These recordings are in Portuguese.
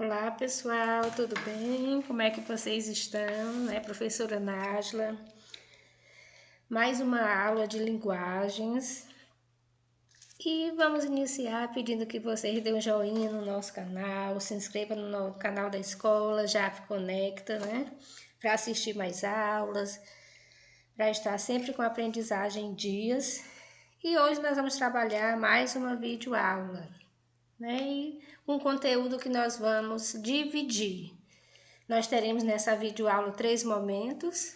Olá pessoal, tudo bem? Como é que vocês estão? Professora Nájila, mais uma aula de linguagens e vamos iniciar pedindo que vocês dêem um joinha no nosso canal, se inscreva no canal da escola, já conecta, para assistir mais aulas, para estar sempre com a aprendizagem em dias. E hoje nós vamos trabalhar mais uma videoaula, E um conteúdo que nós vamos dividir. Nós teremos nessa videoaula 3 momentos.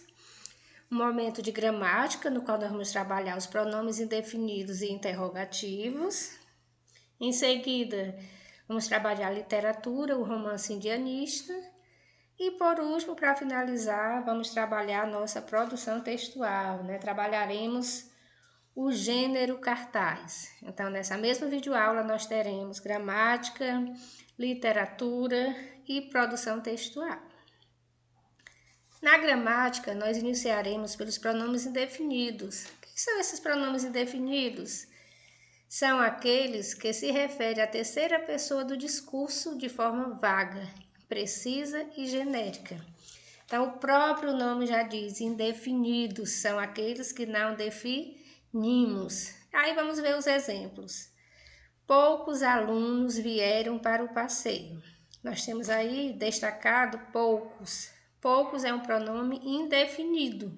Um momento de gramática, no qual nós vamos trabalhar os pronomes indefinidos e interrogativos. Em seguida, vamos trabalhar a literatura, o romance indianista. E por último, para finalizar, vamos trabalhar a nossa produção textual, Trabalharemos o gênero cartaz. Então, nessa mesma videoaula, nós teremos gramática, literatura e produção textual. Na gramática, nós iniciaremos pelos pronomes indefinidos. O que são esses pronomes indefinidos? São aqueles que se referem à terceira pessoa do discurso de forma vaga, precisa e genérica. Então, o próprio nome já diz, indefinidos são aqueles que não definimos. Aí vamos ver os exemplos. Poucos alunos vieram para o passeio. Nós temos aí destacado poucos. Poucos é um pronome indefinido.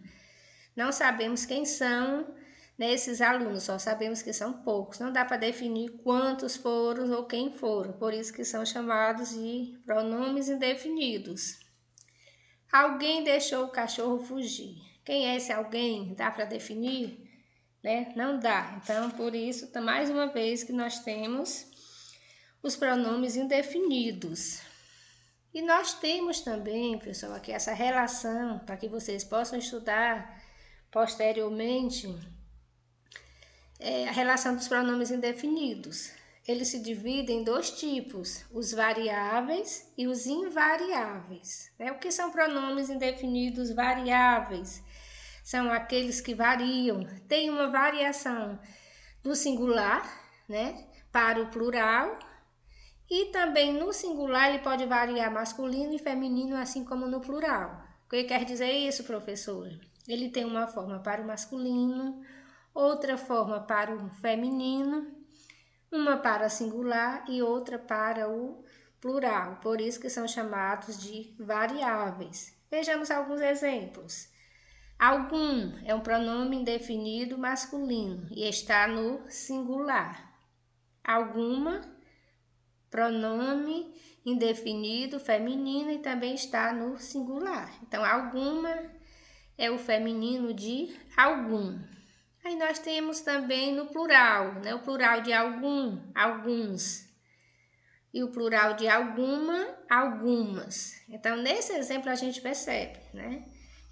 Não sabemos quem são esses alunos, só sabemos que são poucos. Não dá para definir quantos foram ou quem foram, por isso que são chamados de pronomes indefinidos. Alguém deixou o cachorro fugir. Quem é esse alguém? Dá para definir? Não dá. Então, por isso, mais uma vez que nós temos os pronomes indefinidos. E nós temos também, pessoal, aqui essa relação, para que vocês possam estudar posteriormente, a relação dos pronomes indefinidos. Eles se dividem em 2 tipos, os variáveis e os invariáveis. O que são pronomes indefinidos variáveis? São aqueles que variam, tem uma variação do singular, para o plural, e também no singular ele pode variar masculino e feminino, assim como no plural. O que quer dizer isso, professora? Ele tem uma forma para o masculino, outra forma para o feminino, uma para singular e outra para o plural. Por isso que são chamados de variáveis. Vejamos alguns exemplos. Algum é um pronome indefinido masculino e está no singular. Alguma, pronome indefinido feminino e também está no singular. Então, alguma é o feminino de algum. Aí nós temos também no plural, o plural de algum, alguns. E o plural de alguma, algumas. Então, nesse exemplo a gente percebe,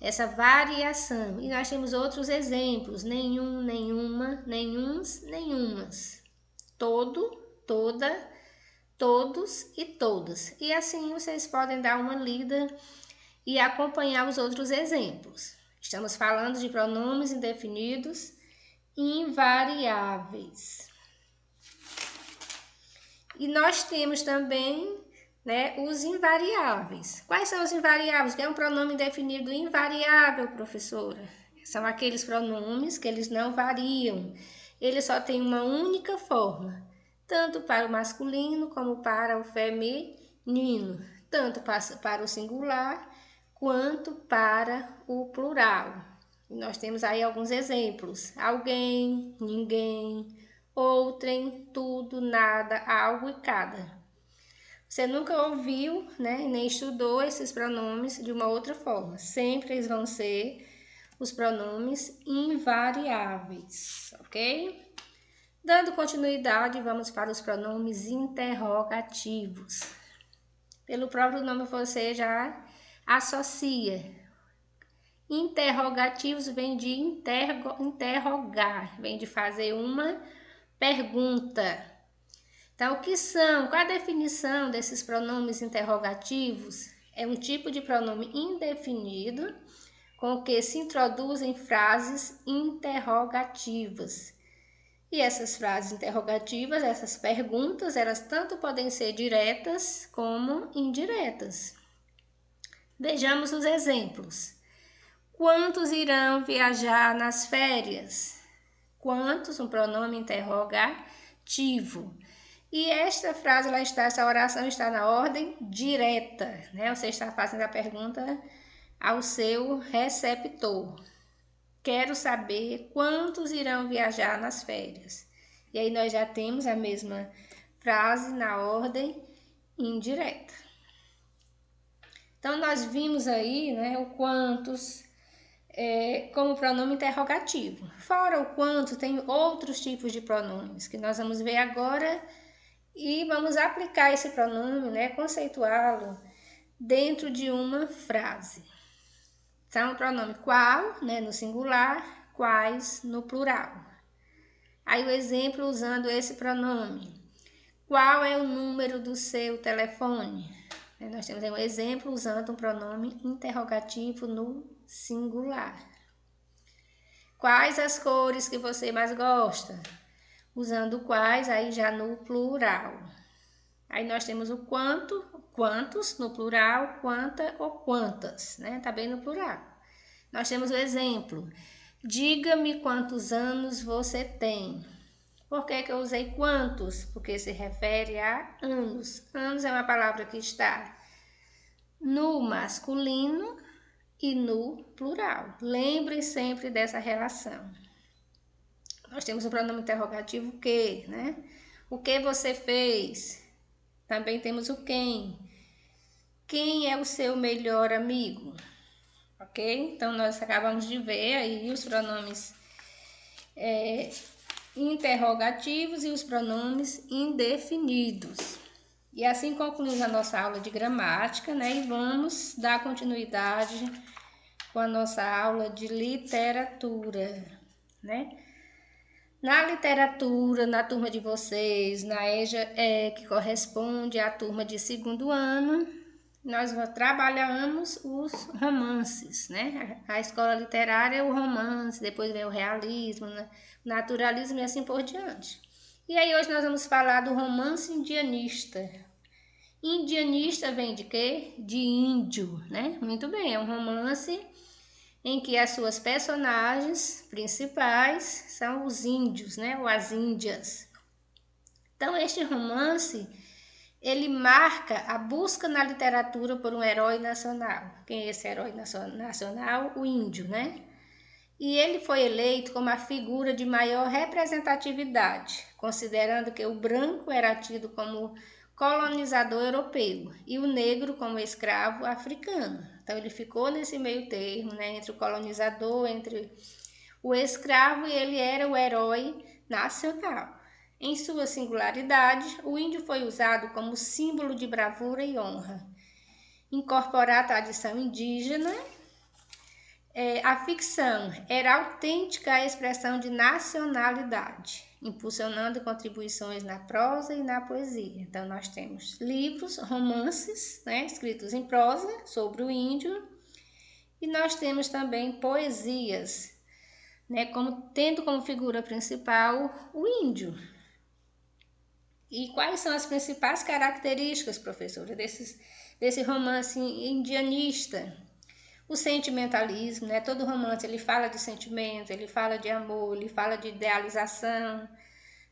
essa variação. E nós temos outros exemplos, nenhum, nenhuma, nenhuns, nenhumas. Todo, toda, todos e todas. E assim vocês podem dar uma lida e acompanhar os outros exemplos. Estamos falando de pronomes indefinidos invariáveis. E nós temos também os invariáveis. Quais são os invariáveis? Que é um pronome indefinido invariável, professora? São aqueles pronomes que eles não variam. Eles só têm uma única forma, tanto para o masculino como para o feminino, tanto para o singular quanto para o plural. E nós temos aí alguns exemplos: alguém, ninguém, outrem, tudo, nada, algo e cada. Você nunca ouviu, nem estudou esses pronomes de uma outra forma. Sempre eles vão ser os pronomes invariáveis, ok? Dando continuidade, vamos para os pronomes interrogativos. Pelo próprio nome você já associa. Interrogativos vem de interrogar, vem de fazer uma pergunta. Então, o que são? Qual a definição desses pronomes interrogativos? É um tipo de pronome indefinido com que se introduzem frases interrogativas. E essas frases interrogativas, essas perguntas, elas tanto podem ser diretas como indiretas. Vejamos os exemplos. Quantos irão viajar nas férias? Quantos, um pronome interrogativo. E esta frase, essa oração está na ordem direta, né? Você está fazendo a pergunta ao seu receptor. Quero saber quantos irão viajar nas férias. E aí nós já temos a mesma frase na ordem indireta. Então, nós vimos aí, né, o quantos como pronome interrogativo. Fora o quanto, tem outros tipos de pronomes que nós vamos ver agora e vamos aplicar esse pronome, né, conceituá-lo dentro de uma frase. Então, o pronome qual, né, no singular, quais no plural. Aí o exemplo usando esse pronome. Qual é o número do seu telefone? Nós temos aí um exemplo usando um pronome interrogativo no singular. Quais as cores que você mais gosta? Usando quais aí já no plural. Aí nós temos o quanto, quantos no plural, quanta ou quantas, né? Tá bem no plural. Nós temos o exemplo. Diga-me quantos anos você tem. Por que eu usei quantos? Porque se refere a anos. Anos é uma palavra que está no masculino e no plural. Lembre sempre dessa relação. Nós temos o pronome interrogativo que, né? O que você fez? Também temos o quem. Quem é o seu melhor amigo? Ok? Então, nós acabamos de ver aí os pronomes interrogativos e os pronomes indefinidos. E assim concluímos a nossa aula de gramática, né? E vamos dar continuidade com a nossa aula de literatura, né? Na literatura, na turma de vocês, na EJA, que corresponde à turma de segundo ano, nós trabalhamos os romances, né? A escola literária é o romance, depois vem o realismo, né? Naturalismo e assim por diante. E aí hoje nós vamos falar do romance indianista. Indianista vem de quê? De índio, né? Muito bem, é um romance em que as suas personagens principais são os índios, né? Ou as índias. Então, este romance, ele marca a busca na literatura por um herói nacional. Quem é esse herói nacional? O índio, né? E ele foi eleito como a figura de maior representatividade, considerando que o branco era tido como colonizador europeu e o negro como escravo africano. Então ele ficou nesse meio termo, né, entre o colonizador, entre o escravo, e ele era o herói nacional. Em sua singularidade, o índio foi usado como símbolo de bravura e honra. Incorporar a tradição indígena, a ficção era autêntica a expressão de nacionalidade, impulsionando contribuições na prosa e na poesia. Então, nós temos livros, romances, né, escritos em prosa sobre o índio, e nós temos também poesias, né, tendo como figura principal o índio. E quais são as principais características, professora, desse romance indianista? O sentimentalismo, né? Todo romance ele fala de sentimento, ele fala de amor, ele fala de idealização,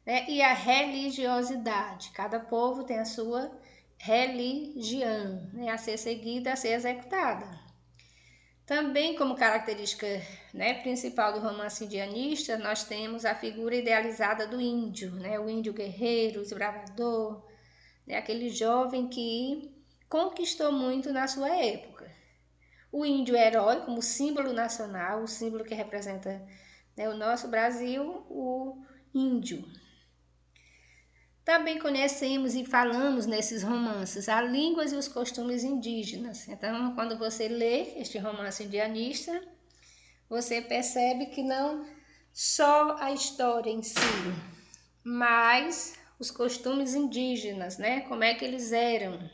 né? E a religiosidade. Cada povo tem a sua religião, né? A ser seguida, a ser executada. Também como característica, né, principal do romance indianista, nós temos a figura idealizada do índio, né? O índio guerreiro, esbravador, né? Aquele jovem que conquistou muito na sua época. O índio herói como símbolo nacional, o símbolo que representa, né, o nosso Brasil, o índio. Também conhecemos e falamos nesses romances as línguas e os costumes indígenas. Então, quando você lê este romance indianista, você percebe que não só a história em si, mas os costumes indígenas, né? Como é que eles eram.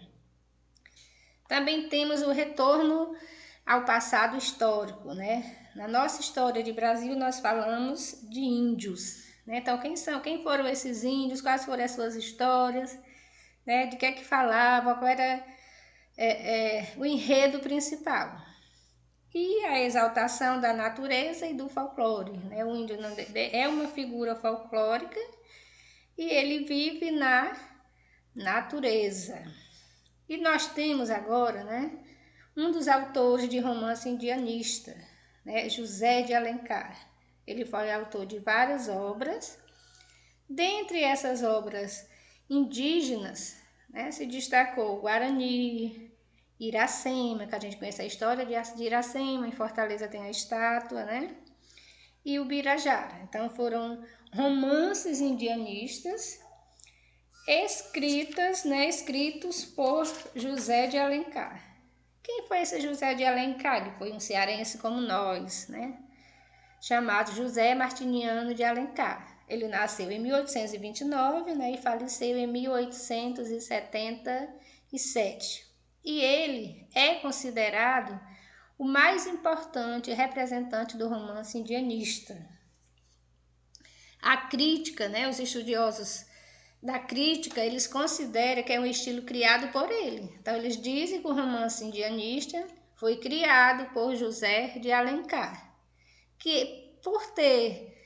Também temos o retorno ao passado histórico, né? Na nossa história de Brasil, nós falamos de índios, né? Então, quem foram esses índios, quais foram as suas histórias, né? De que é que falava, qual era o enredo principal. E a exaltação da natureza e do folclore, né? O índio é uma figura folclórica e ele vive na natureza. E nós temos agora, né, um dos autores de romance indianista, né, José de Alencar. Ele foi autor de várias obras. Dentre essas obras indígenas, né, se destacou o Guarani, Iracema, que a gente conhece a história de Iracema, em Fortaleza tem a estátua, né? E o Birajara. Então foram romances indianistas escritos por José de Alencar. Quem foi esse José de Alencar? Ele foi um cearense como nós, né? Chamado José Martiniano de Alencar. Ele nasceu em 1829, né, e faleceu em 1877. E ele é considerado o mais importante representante do romance indianista. A crítica, né, os estudiosos da crítica, eles consideram que é um estilo criado por ele. Então, eles dizem que o romance indianista foi criado por José de Alencar, que por ter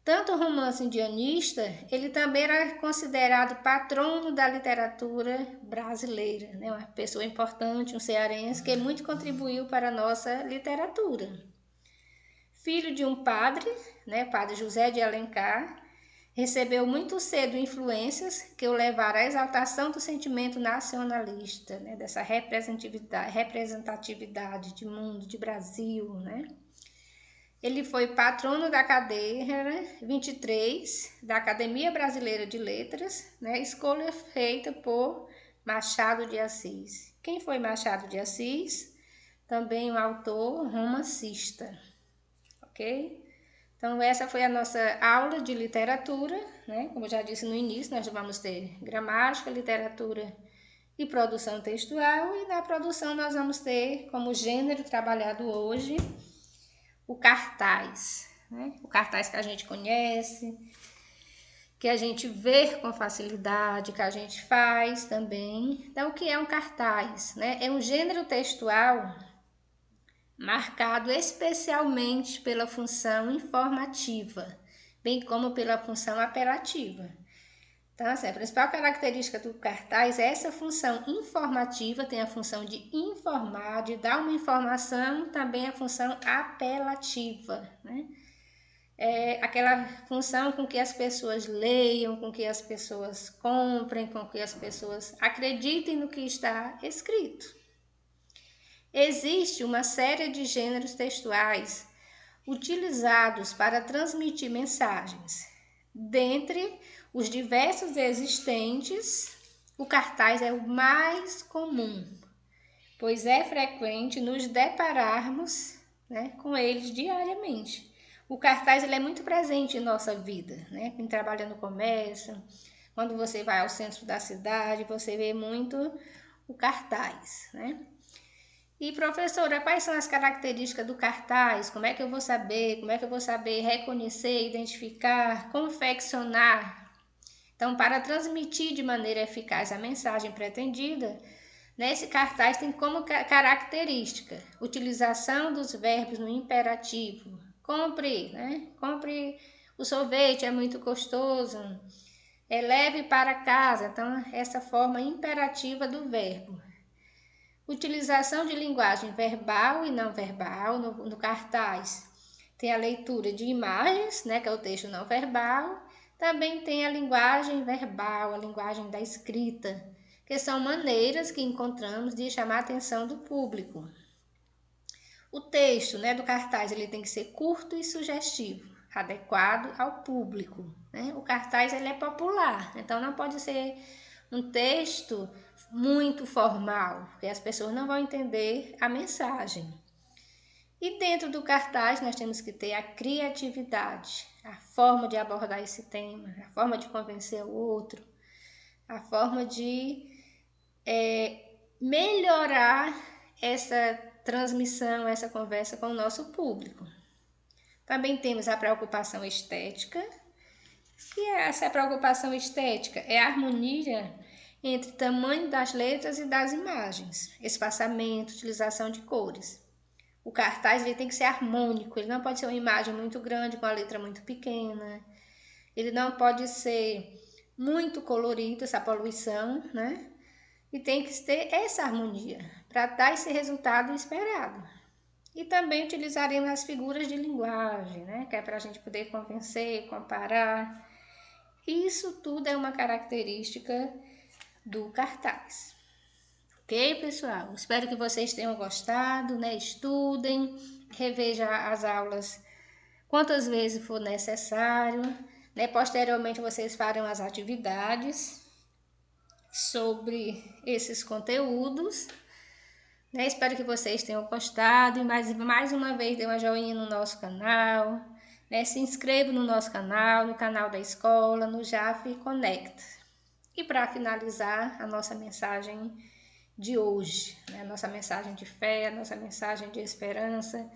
tanto romance indianista, ele também era considerado patrono da literatura brasileira, né? Uma pessoa importante, um cearense que muito contribuiu para a nossa literatura. Filho de um padre, né, padre José de Alencar, recebeu muito cedo influências que o levaram à exaltação do sentimento nacionalista, né, dessa representatividade de mundo, de Brasil, né? Ele foi patrono da cadeira 23 da Academia Brasileira de Letras, né, escolha feita por Machado de Assis. Quem foi Machado de Assis? Também um autor romancista, ok? Então, essa foi a nossa aula de literatura, né? Como eu já disse no início, nós vamos ter gramática, literatura e produção textual, e na produção nós vamos ter como gênero trabalhado hoje o cartaz, né? O cartaz que a gente conhece, que a gente vê com facilidade, que a gente faz também. Então, o que é um cartaz, né? É um gênero textual marcado especialmente pela função informativa, bem como pela função apelativa. Então, assim, a principal característica do cartaz é essa função informativa, tem a função de informar, de dar uma informação, também a função apelativa, né? É aquela função com que as pessoas leiam, com que as pessoas comprem, com que as pessoas acreditem no que está escrito. Existe uma série de gêneros textuais utilizados para transmitir mensagens. Dentre os diversos existentes, o cartaz é o mais comum, pois é frequente nos depararmos, né, com eles diariamente. O cartaz ele é muito presente em nossa vida, né? Quem trabalha no comércio, quando você vai ao centro da cidade, você vê muito o cartaz, né? E professora, quais são as características do cartaz? Como é que eu vou saber? Como é que eu vou saber reconhecer, identificar, confeccionar? Então, para transmitir de maneira eficaz a mensagem pretendida, nesse cartaz tem como característica utilização dos verbos no imperativo. Compre, né? Compre o sorvete, é muito gostoso. Leve para casa. Então, essa forma imperativa do verbo. Utilização de linguagem verbal e não verbal no cartaz. Tem a leitura de imagens, né, que é o texto não verbal. Também tem a linguagem verbal, a linguagem da escrita, que são maneiras que encontramos de chamar a atenção do público. O texto, né, do cartaz ele tem que ser curto e sugestivo, adequado ao público, né? O cartaz ele é popular, então não pode ser um texto muito formal, porque as pessoas não vão entender a mensagem. E dentro do cartaz nós temos que ter a criatividade, a forma de abordar esse tema, a forma de convencer o outro, a forma de melhorar essa transmissão, essa conversa com o nosso público. Também temos a preocupação estética, E essa preocupação estética é a harmonia entre tamanho das letras e das imagens, espaçamento, utilização de cores. O cartaz ele tem que ser harmônico, ele não pode ser uma imagem muito grande com a letra muito pequena, ele não pode ser muito colorido, essa poluição, né? E tem que ter essa harmonia para dar esse resultado esperado. E também utilizaremos as figuras de linguagem, né? Que é para a gente poder convencer, comparar. Isso tudo é uma característica do cartaz. Ok, pessoal? Espero que vocês tenham gostado, né? Estudem, revejam as aulas quantas vezes for necessário, né? Posteriormente vocês farão as atividades sobre esses conteúdos, né? Espero que vocês tenham gostado e mais uma vez dê uma joinha no nosso canal, né? Se inscreva no nosso canal, no canal da escola, no JAF Conecta. E para finalizar a nossa mensagem de hoje, né? A nossa mensagem de fé, a nossa mensagem de esperança.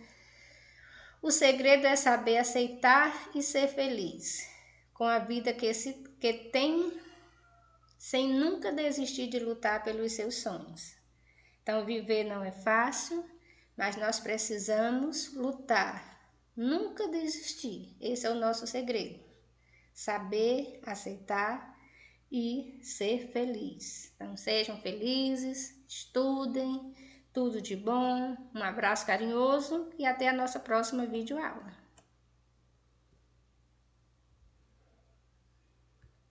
O segredo é saber aceitar e ser feliz com a vida que tem, sem nunca desistir de lutar pelos seus sonhos. Então, viver não é fácil, mas nós precisamos lutar, nunca desistir. Esse é o nosso segredo. Saber, aceitar e ser feliz. Então, sejam felizes, estudem, tudo de bom, um abraço carinhoso e até a nossa próxima videoaula.